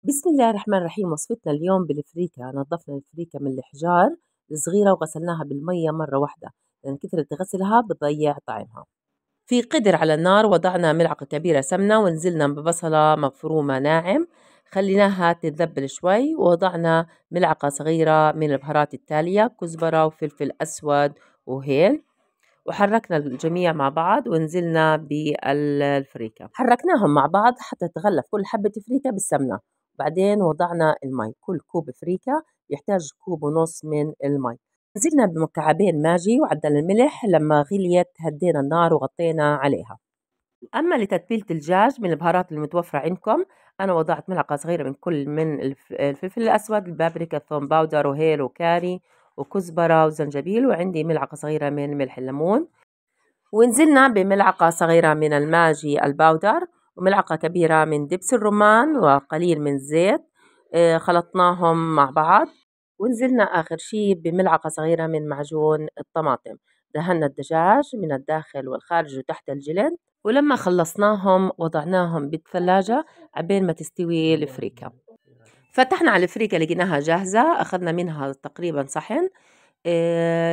بسم الله الرحمن الرحيم. وصفتنا اليوم بالفريكة. نظفنا الفريكة من الحجار الصغيرة وغسلناها بالمية مرة واحدة، لأن كثرة غسلها بتضيع طعمها. في قدر على النار وضعنا ملعقة كبيرة سمنة ونزلنا ببصلة مفرومة ناعم، خليناها تتذبل شوي، ووضعنا ملعقة صغيرة من البهارات التالية: كزبرة وفلفل أسود وهيل، وحركنا الجميع مع بعض ونزلنا بالفريكة، حركناهم مع بعض حتى تغلف كل حبة فريكة بالسمنة. بعدين وضعنا المي، كل كوب فريكة يحتاج كوب ونص من المي. نزلنا بمكعبين ماجي وعدل الملح، لما غليت هدينا النار وغطينا عليها. أما لتتبيلة الدجاج من البهارات المتوفرة عندكم، أنا وضعت ملعقة صغيرة من كل من الفلفل الأسود، البابريكا، ثوم باودر وهيل وكاري وكزبرة وزنجبيل، وعندي ملعقة صغيرة من ملح الليمون. ونزلنا بملعقة صغيرة من الماجي الباودر وملعقة كبيرة من دبس الرمان وقليل من الزيت، خلطناهم مع بعض. ونزلنا آخر شي بملعقة صغيرة من معجون الطماطم. دهنا الدجاج من الداخل والخارج وتحت الجلد، ولما خلصناهم وضعناهم بالثلاجة عبين ما تستوي الفريكة. فتحنا على الفريكة لقيناها جاهزة، أخذنا منها تقريبا صحن.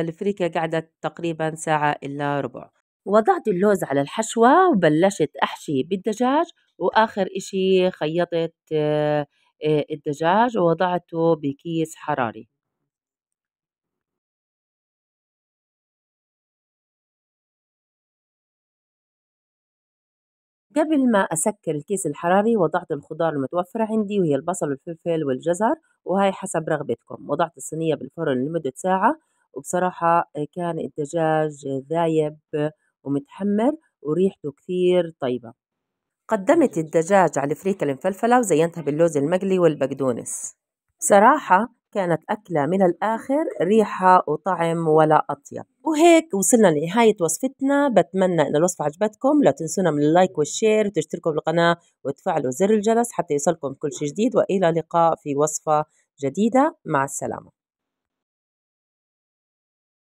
الفريكة قعدت تقريبا ساعة إلا ربع. وضعت اللوز على الحشوة وبلشت أحشي بالدجاج، وآخر إشي خيطت الدجاج ووضعته بكيس حراري. قبل ما أسكر الكيس الحراري وضعت الخضار المتوفرة عندي، وهي البصل والفلفل والجزر، وهاي حسب رغبتكم. وضعت الصينية بالفرن لمدة ساعة، وبصراحة كان الدجاج ذايب ومتحمر وريحته كثير طيبة. قدمت الدجاج على الفريكة المفلفلة وزينتها باللوز المقلي والبقدونس. صراحة كانت أكلة من الآخر، ريحة وطعم ولا أطيب. وهيك وصلنا لنهاية وصفتنا. بتمنى إن الوصفة عجبتكم. لا تنسونا من اللايك والشير وتشتركوا بالقناة وتفعلوا زر الجرس حتى يوصلكم كل شيء جديد. وإلى اللقاء في وصفة جديدة. مع السلامة.